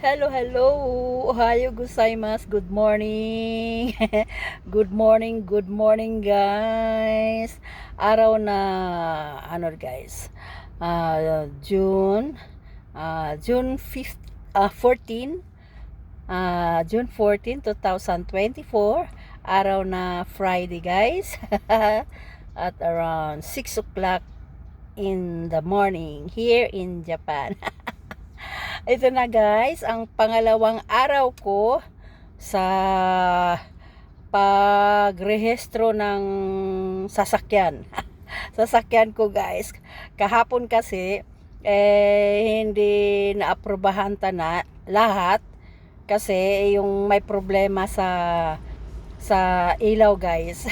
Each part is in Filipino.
Hello, hello. Ohayo gozaimasu. Good morning. Good morning, guys. Araw na guys. June 5th, 14, June 14, 2024. Araw na Friday, guys. At around 6 o'clock in the morning here in Japan. Ito na guys, ang pangalawang araw ko sa pagrehistro ng sasakyan. Sasakyan ko guys. Kahapon kasi hindi naaprubahan na lahat kasi yung may problema sa ilaw guys.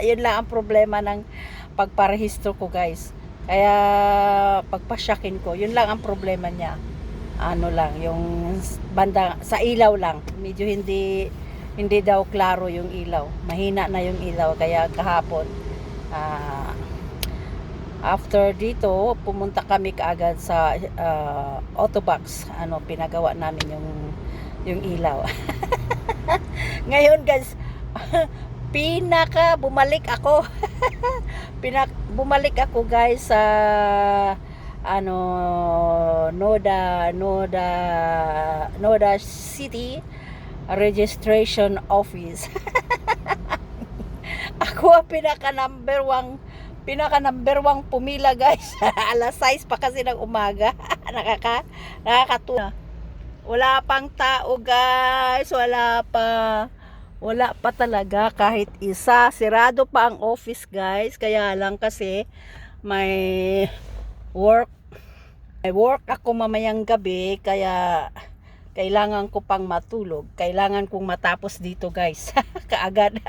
Yun lang ang problema ng pagparehistro ko guys. Kaya pagpasyakin ko, yun lang ang problema niya. Ano lang, yung banda sa ilaw lang. Medyo hindi daw klaro yung ilaw. Mahina na yung ilaw kaya kahapon after dito pumunta kami kaagad sa Autobox. Pinagawa namin yung ilaw. Ngayon guys, bumalik ako. Bumalik ako guys sa Noda City Registration Office. Ako ang pinaka number 1 pumila guys. Alas 6 pa kasi ng umaga. Nakakatuwa. Wala pang tao guys, wala pa talaga kahit isa. Sirado pa ang office guys. Kaya lang kasi may work ako mamayang gabi. Kaya kailangan ko pang matulog. Kailangan kong matapos dito guys. Kaagad.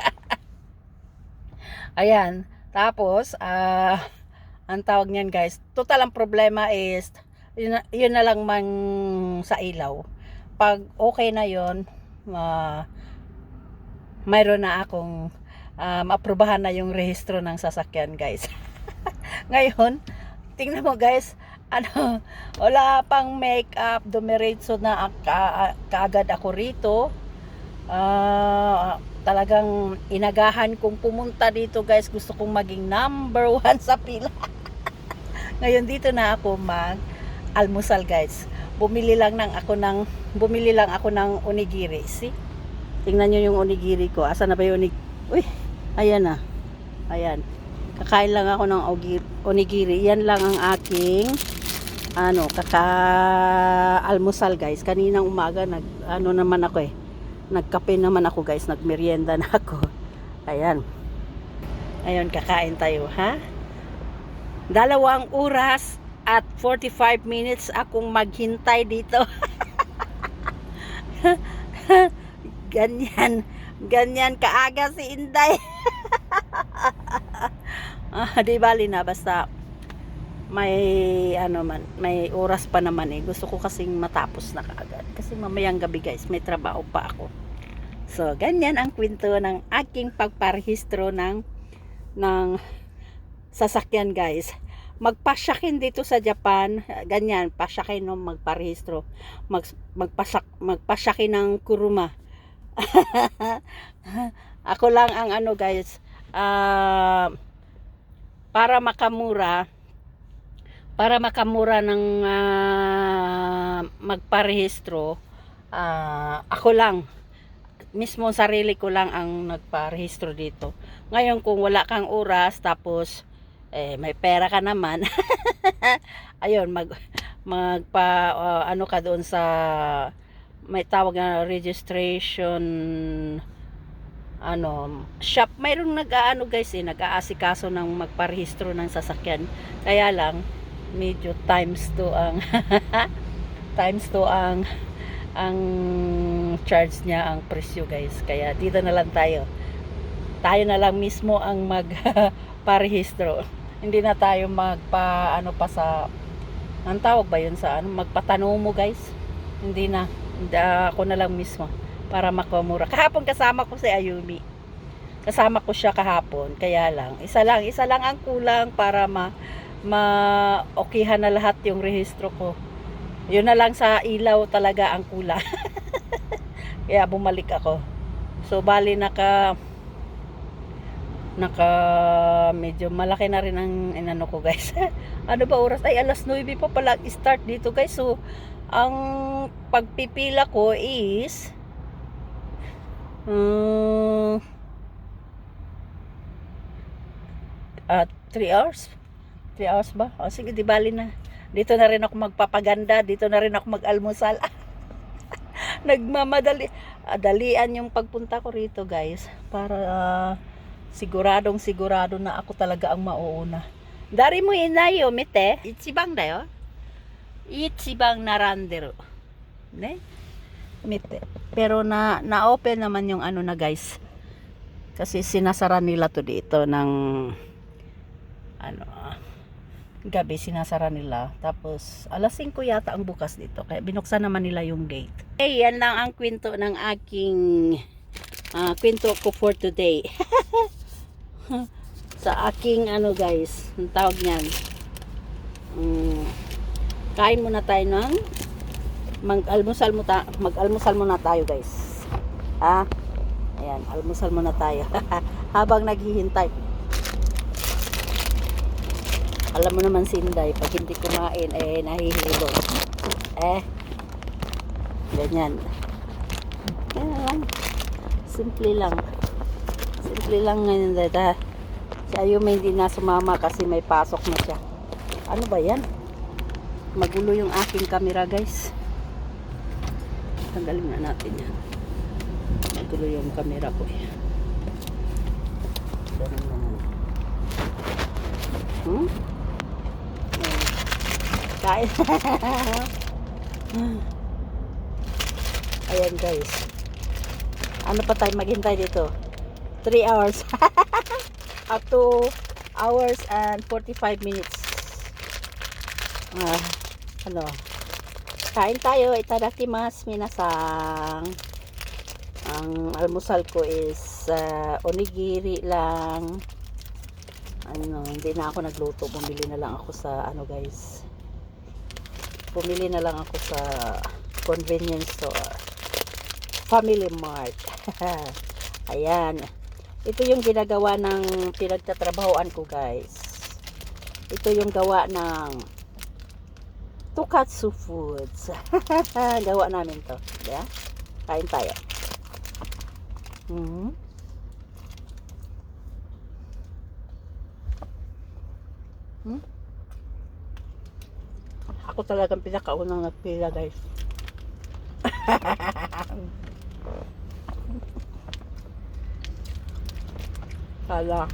Ayan. Tapos, ang tawag niyan guys. Total ang problema is, yun na lang man sa ilaw. Pag okay na yun, mayroon na akong maaprubahan na yung rehistro ng sasakyan guys. Ngayon, tingnan mo guys, wala pang makeup, dumiretso na kaagad ako rito. Talagang inagahan kong pumunta dito guys. Gusto kong maging number 1 sa pila. Ngayon dito na ako almusal guys. Bumili lang ako ng onigiri. See? Tingnan nyo yung onigiri ko. Asa na ba yung onigiri? Uy, ayan na. Ayan. Kakain lang ako ng onigiri. Yan lang ang aking almusal guys. Kaninang umaga nagkape naman ako guys. Nagmerienda na ako. Ayan. Ayun, kakain tayo ha. 2 oras at 45 minutes akong maghintay dito. Ganyan kaaga si Inday. Di bali na basta may oras pa naman eh. Gusto ko kasing matapos na kaagad kasi mamayang gabi guys may trabaho pa ako. So ganyan ang kwento ng aking pagparehistro ng sasakyan guys. Magpasyakin dito sa Japan, ganyan, pasyakin no, magparehistro. Magpasyakin ng kuruma. Ako lang ang guys, para makamura ng magparehistro, ako lang mismo, sarili ko lang ang nagparehistro dito. Ngayon kung wala kang oras tapos may pera ka naman, ayun, ka doon sa may tawag na registration shop. Mayroong guys nag-aasikaso ng magparehistro ng sasakyan. Kaya lang medyo times 2 ang charge niya, ang presyo guys. Kaya dito na lang tayo na lang mismo ang magparehistro. Hindi na tayo pa sa ang tawag ba yun sa magpatanong mo guys. Hindi ako na lang mismo para makamura. Kahapon kasama ko si Ayumi. Kasama ko siya kahapon. Kaya lang isa lang ang kulang para ma-okihan na lahat yung rehistro ko. Yun na lang sa ilaw talaga ang kulang. Kaya bumalik ako. So bali naka medyo malaki na rin ang inano ko guys. Ano ba oras? Ay alas 9 pa pala start dito guys. So ang pagpipila ko is 3 hours. 3 hours ba? O sige, di bali na. Dito na rin ako magpapaganda. Dito na rin ako mag-almusal. Nagmamadali. Dalian yung pagpunta ko rito guys. Para siguradong sigurado na ako talaga ang mauuna. Dari mo inayo, mite. Ichibang dayo. Ichibang narandero. Ne? Mite. Pero na-open naman yung ano na guys. Kasi sinasara nila to dito ng gabi sinasara nila. Tapos alas 5 yata ang bukas dito. Kaya binuksan naman nila yung gate. Eh, yan lang ang kwento ng aking kwento ko for today. Sa aking guys, ang tawag niyan. Kain muna tayo ng mag-almusal muna tayo guys. Ayan, almusal muna tayo. Habang naghihintay. Alam mo naman si Inday, pag hindi kumain, nahihilo. Ganyan. Yan lang. Simple lang. Simple lang ngayon dada. Si Ayumi hindi na sumama kasi may pasok na siya. Ano ba yan? Magulo yung aking camera guys. Tanggalin na natin yan. Magulo yung camera ko. Ganun naman. Kain. Ayan guys. Ano pa tayo maghintay dito? 3 hours. Up to hours and 45 minutes. Kain tayo. Itadakimasu minasang. Ang almusal ko is onigiri lang. Hindi na ako nagluto. Bumili na lang ako sa guys. Bumili na lang ako sa convenience store. Family Mart. Ayan. Ito yung ginagawa ng pinagtatrabahoan ko guys. Ito yung gawa ng Tokatsu Foods. Gawa namin to. Yeah? Kain tayo. Ako talagang pinakaunang nagpila guys. Kala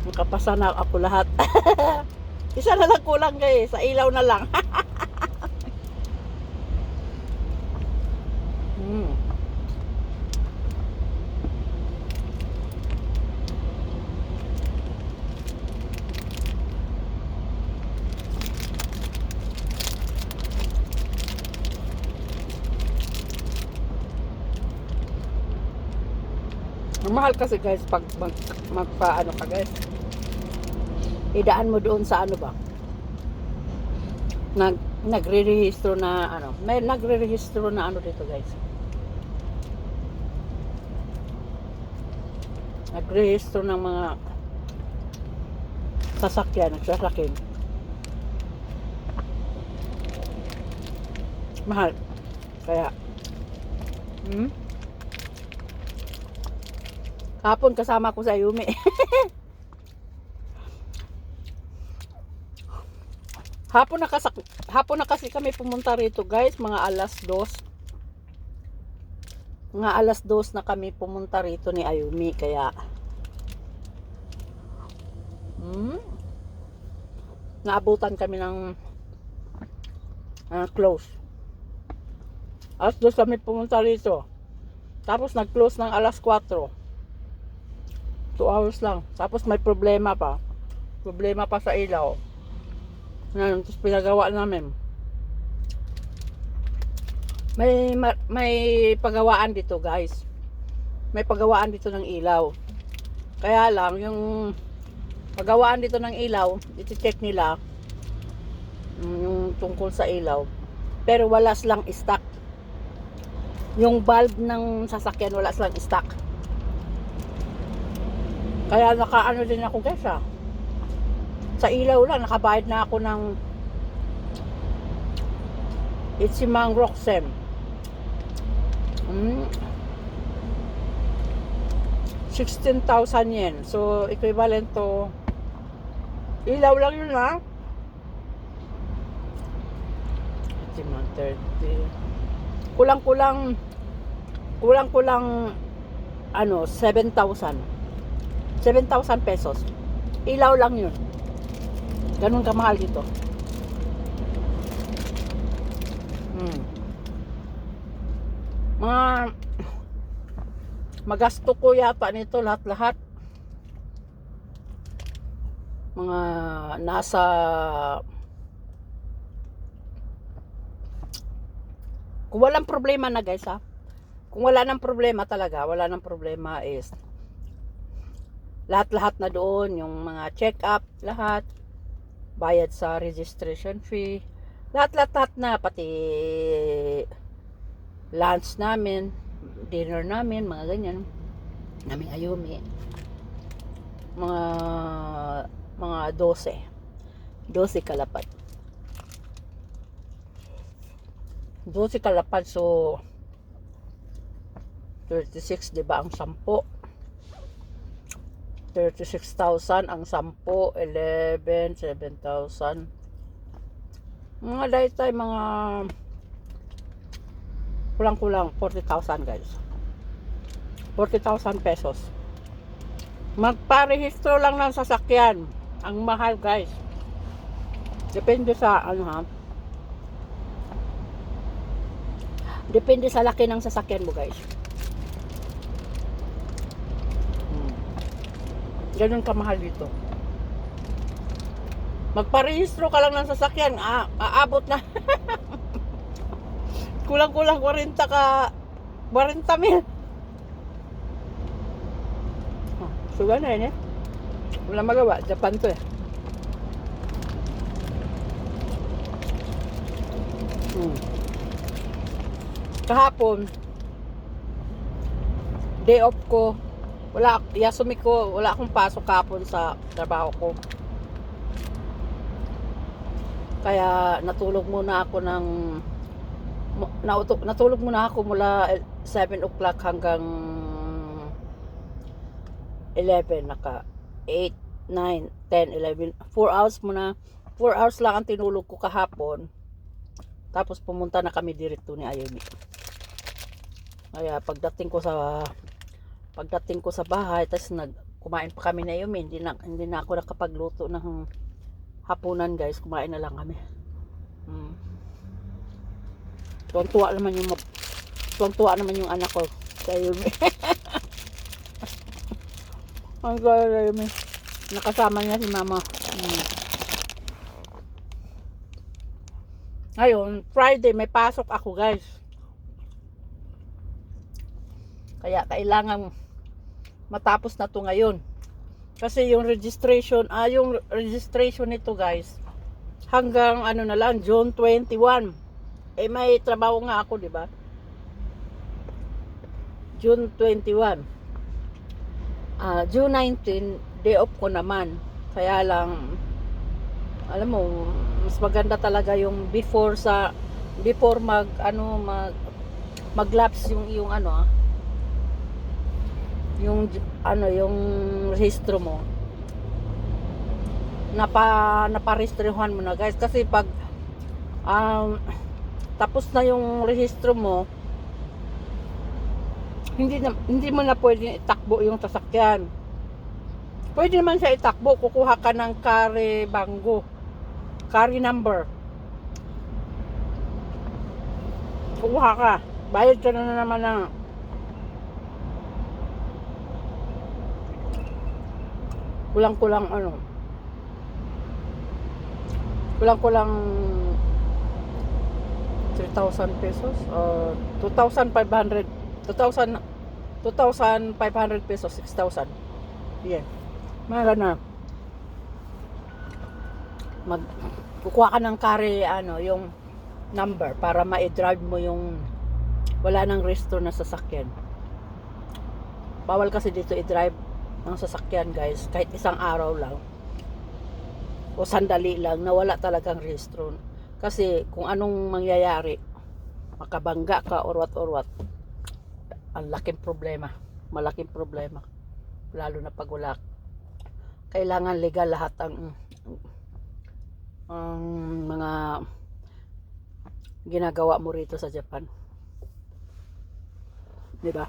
makapasa na ako lahat. Isa na lang kulang guys. Sa ilaw na lang. Mahal kasi guys pag magpaano ka guys. Idaan mo doon sa ba? Nagre-rehistro na may nagre-rehistro na dito guys. Nagre-rehistro ng mga sasakyan, nagsasakin. Mahal. Kaya hapon kasama ko sa Ayumi. Hapon na kasi kami pumunta rito guys, mga alas 2. Mga alas 2 na kami pumunta rito ni Ayumi kaya naabutan kami ng close. Alas 2 kami pumunta rito. Tapos nag-close ng alas 4. 2 hours lang. Tapos may problema pa. Problema pa sa ilaw. Tapos pinagawa namin. May pagawaan dito guys. May pagawaan dito ng ilaw. Kaya lang yung pagawaan dito ng ilaw, i-check nila yung tungkol sa ilaw. Pero wala silang stock. Yung bulb ng sasakyan wala silang stock. Kaya nakaano din ako guys sa ilaw lang nakabayad na ako ng Itsimang Roxem. 16,000 yen. So equivalent to ilaw lang yun Itsimang 30. Kulang-kulang 7,000 pesos. Ilaw lang yun. Ganun kamahal dito. Mga magasto ko yata nito lahat-lahat. Mga nasa kung walang problema na guys kung wala nang problema talaga, wala nang problema is lahat-lahat na doon, yung mga check-up, lahat bayad sa registration fee, lahat na, pati lunch namin, dinner namin, mga ganyan, naming Ayumi, mga 12 kalapad. 12 kalapad, so 36, diba ang 10? 36,000 ang 10, 11, 7,000. Mga daytay, mga kulang-kulang 40,000 guys. 40,000 pesos. Magparehistro lang ng sasakyan. Ang mahal guys. Depende sa depende sa laki ng sasakyan mo guys. Ganun kamahal dito. Magparehistro ka lang ng sasakyan, aabot na. Kulang-kulang 40 mil. So ganun wala magawa, Japan to Kahapon day off ko, Yasumi ko, wala akong pasok kahapon sa trabaho ko. Kaya natulog muna ako mula 7 o'clock hanggang 11, naka 8, 9, 10, 11, 4 hours muna. 4 hours lang ang tinulog ko kahapon. Tapos pumunta na kami direct ni Ayumi. Kaya pagdating ko sa bahay, tapos kumain pa kami na Ayumi, hindi na ako nakapagluto ng hapunan guys, kumain na lang kami. Tuwang-tuwa naman yung anak ko sa Ayumi. Ang gaya Ayumi, nakasama niya si mama. Ngayon, Friday may pasok ako guys. Kaya kailangan matapos na to ngayon. Kasi yung registration nito guys, hanggang na lang, June 21. May trabaho nga ako, di ba? June 21. June 19, day off ko naman. Kaya lang, alam mo, mas maganda talaga yung before mag-lapse yung rehistro mo. Naparehistruhan mo na guys, kasi pag tapos na yung rehistro mo, hindi mo na pwedeng itakbo yung sasakyan. Pwede naman siya itakbo, kukuha ka ng carry number, kukuha ka, bayad ka na naman ng kulang-kulang 3,000 pesos, 2,500 pesos, 6,000. Yeah. Mga ganun. kukuha ka ng carry, yung number para ma-drive mo yung wala nang restro na sasakyan. Bawal kasi dito i-drive ng sasakyan, guys, kahit isang araw lang o sandali lang na wala talagang rehistro. Kasi kung anong mangyayari, makabangga ka or what, ang laking problema, malaking problema, lalo na pag wala. Kailangan legal lahat ang mga ginagawa mo rito sa Japan, di ba?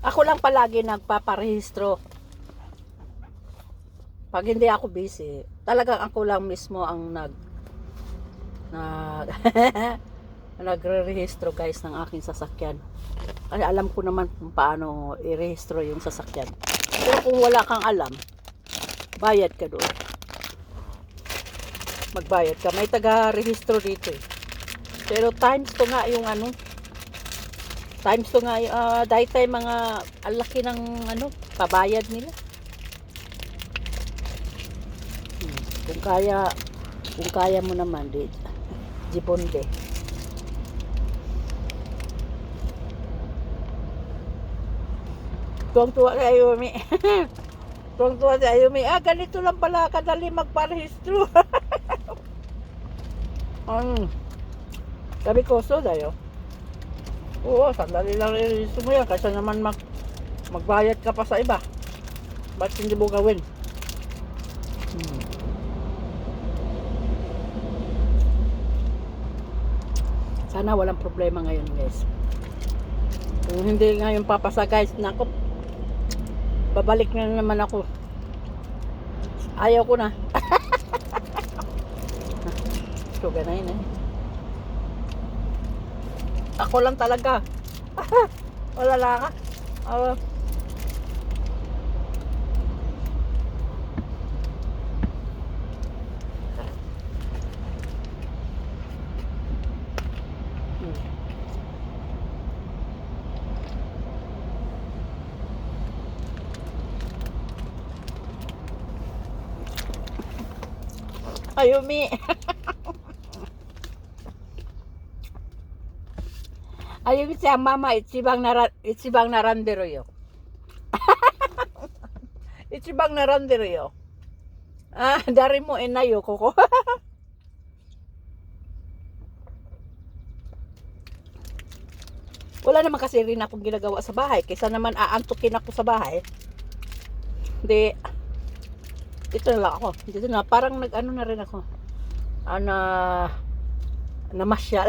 Ako lang palagi nagpaparehistro. Pag hindi ako busy, talagang ako lang mismo ang nagre-rehistro, guys, ng aking sasakyan. Kasi alam ko naman kung paano i-rehistro yung sasakyan. Pero kung wala kang alam, bayad ka doon. Magbayad ka. May taga-rehistro dito eh. Pero times to nga yung dahil tayo mga alaki ng pabayad nila. Kung kaya mo naman, jibonde. Tuwang-tuwa si Ayumi. Tuwang-tuwa si Ayumi. Ganito lang pala kadali magparehistro. Sabi ko, so dayo. Oo, sandali lang i-rehistro mo yan. Kasi naman magbayad ka pa sa iba. Ba't hindi mo gawin? Sana walang problema ngayon, guys. Kung hindi ngayon papasa, guys, nako, babalik na naman ako. Ayaw ko na. So, ganayin eh. Ako lang talaga. Wala lang ka. Ayumi. Ayumi siya mama ichibang naranderu yo. Ichibang naranderu yo. Dari mo enayo koko. Wala naman kasi rin akong ginagawa sa bahay. Kaysa naman aantukin ako sa bahay. Hindi. Dito na lang ako. Dito na. Parang na rin ako. Namasyal.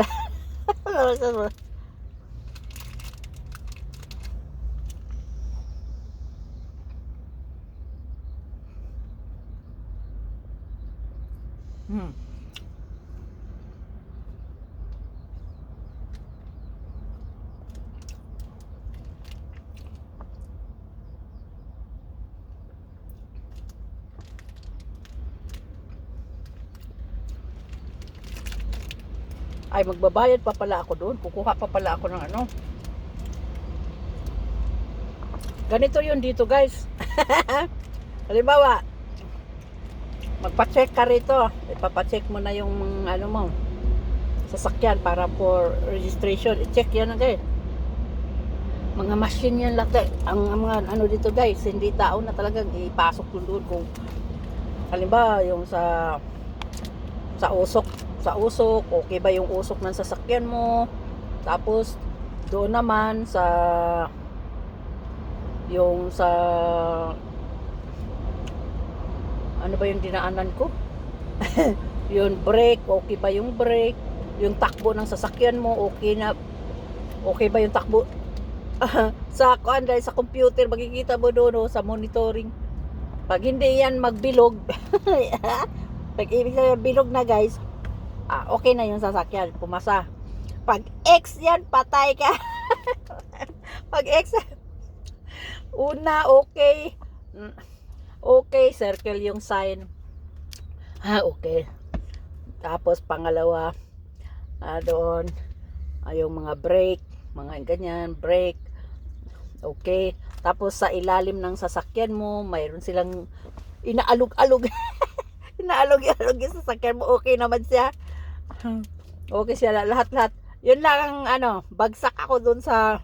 Ay, magbabayad pa pala ako doon. Kukuha pa pala ako ng ganito yun dito, guys. Halimbawa, magpa-check ka rito. Ipapacheck mo na yung mo, sasakyan para for registration. I-check yan na, guys. Mga machine yan lahat. Ang mga dito, guys, hindi tao na talagang ipasok doon kung halimbawa yung sa usok, okay ba yung usok ng sasakyan mo. Tapos doon naman sa ano ba yung dinaanan ko? Yung brake, okay ba yung brake? Yung takbo ng sasakyan mo, okay ba yung takbo? Sa computer makikita mo doon sa monitoring. Pag hindi yan magbilog, pag ibig sabihin bilog na, guys, okay na yung sasakyan, pumasa. Pag X yan, patay ka. Pag X, una, okay, circle yung sign. Okay. Tapos pangalawa, doon, yung mga brake, mga ganyan, brake. Okay. Tapos sa ilalim ng sasakyan mo, mayroon silang inaalog-alog. Inaalog-alog yung sasakyan mo. Okay naman siya. Okay siya lahat-lahat. Yun lang ang bagsak ako dun sa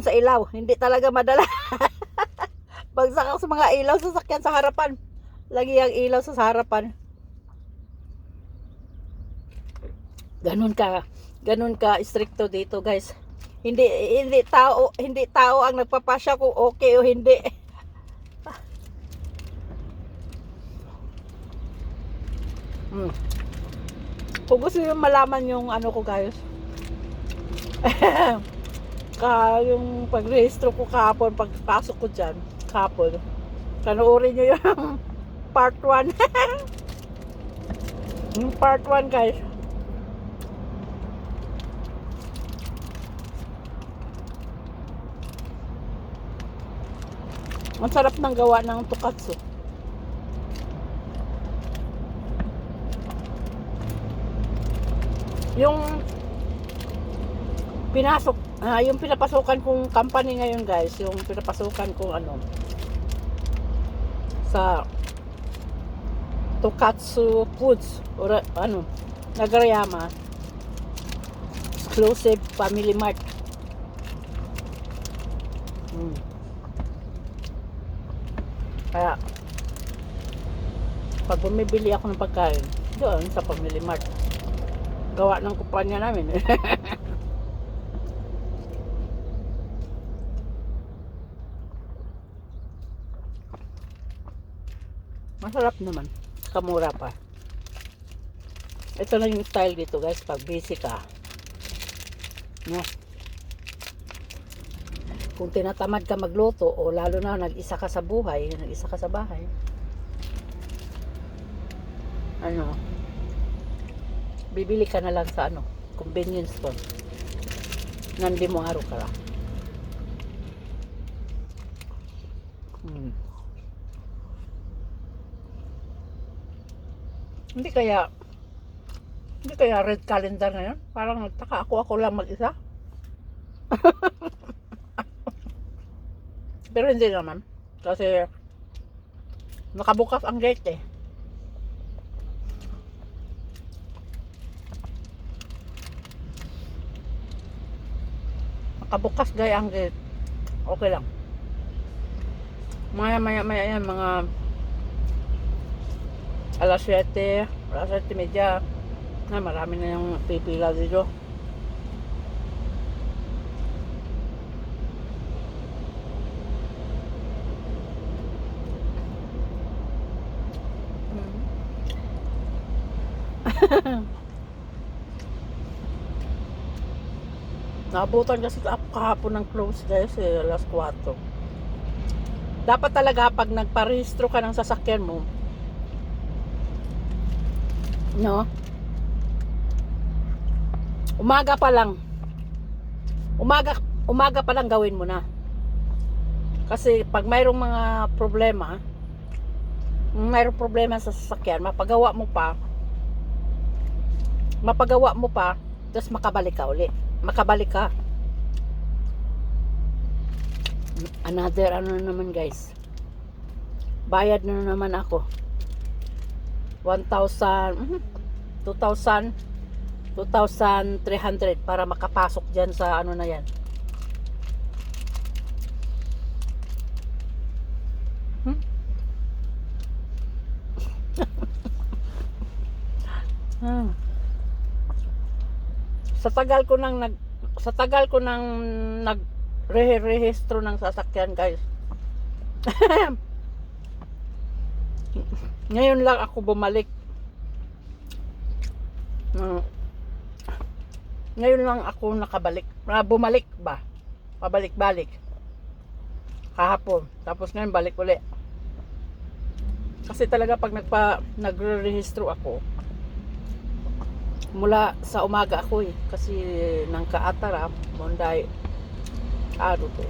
ilaw. Hindi talaga madala. Bagsak ako sa mga ilaw sa sasakyan sa harapan. Lagi ang ilaw sa harapan. Ganun ka stricto dito, guys. Hindi tao ang nagpapasya kung okay o hindi. Kung gusto niyo malaman yung ano ko, guys. Yung pagrehistro ko kahapon, pagpasok ko dyan kahapon, panoorin nyo yung part 1. Yung part 1, guys. Ang sarap ng gawa ng Tokatsu. Yung yung pinapasukan kong company ngayon, guys, yung pinapasukan kong sa Tokatsu Foods or Nagarayama Exclusive Family Mart. Kaya pag bumibili ako ng pagkain doon sa Family Mart, gawa ng kumpanya namin. Masarap naman, kamura pa. Ito na yung style dito, guys, pag busy ka, no? Kung tinatamad ka magluto, o lalo na nag-isa ka sa bahay, bibili ka na lang sa convenience store. Nandi mo araw ka lang. Hindi kaya red calendar na yun? Parang nagtaka ako lang mag-isa. Pero hindi naman. Kasi nakabukas ang gate eh. Nakabukas gaya ang gate. Okay lang. Maya yan, mga alas 7, alas 7:30. Marami na yung pipila dito. Naabutan kasi ako kahapon ng close, guys, alas 4. Dapat talaga pag nagparehistro ka ng sasakyan mo, no? Umaga pa lang gawin mo na. Kasi pag mayroong mga problema sa sasakyan, mapagawa mo pa, tapos makabalik ka. Another naman, guys, bayad na naman ako 1,000, 2,300 para makapasok dyan sa na yan. Sa tagal ko nang nagrehistro ng sasakyan, guys. Ngayon lang ako bumalik. Ngayon lang ako nakabalik. Bumalik ba? Pabalik-balik. Kahapon. Tapos ngayon balik uli. Kasi talaga pag nagre-rehistro ako, mula sa umaga ako kasi nang kaatara Monday to.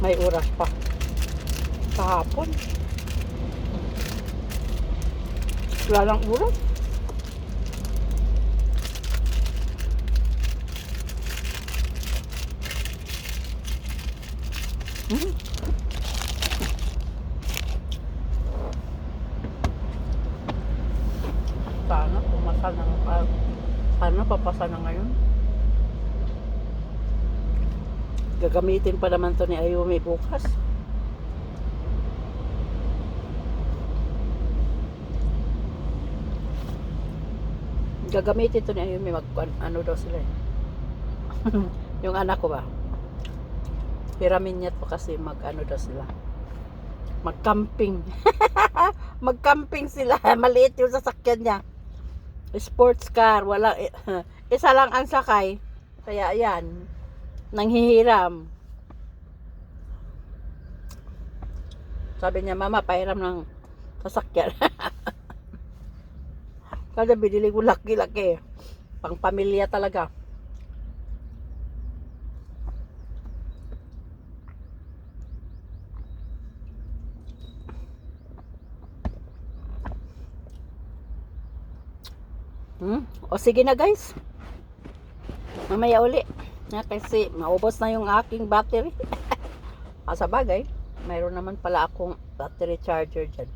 May oras pa kahapon. Wala lang ulo. Hmm. Sana pumasa ng sana papasa na ngayon. Gagamitin pa naman to ni Ayumi bukas. Gagamitin to ni Ayumi ano daw sila eh. Yung anak ko ba? Piraminyat pa kasi ano daw sila. Mag-camping. Mag-camping sila. Maliit yung sasakyan niya. Sports car. Wala, isa lang ang sakay. Kaya ayan. Nanghihiram. Sabi niya, mama, pahiram ng sasakyan. Kada binili ko laki-laki. Pang pamilya talaga. O sige na guys. Mamaya uli. Kasi maubos na yung aking battery. Sa bagay, mayroon naman pala akong battery charger dyan.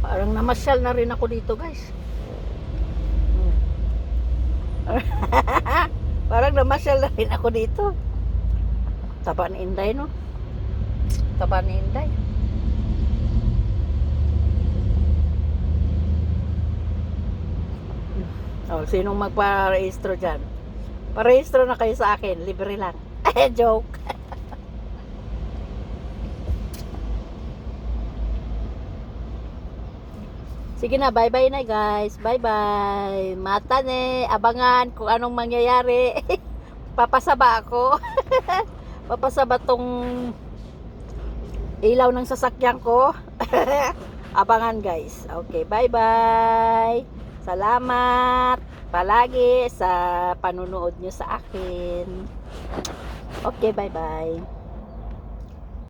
Parang namasyal na rin ako dito guys. Parang namasyal na rin ako dito. Taba ni Inday, no? Taba ni Inday. Oh, sinong magpa-rehistro dyan? Pa-rehistro na kayo sa akin. Libre lang. Joke. Sige na, bye-bye na guys. Bye-bye. Mata ne, abangan kung anong mangyayari. Papasaba ako. Papasaba tong ilaw ng sasakyan ko. Abangan guys. Okay, bye-bye. Salamat palagi sa panunood nyo sa akin. Okay, bye-bye.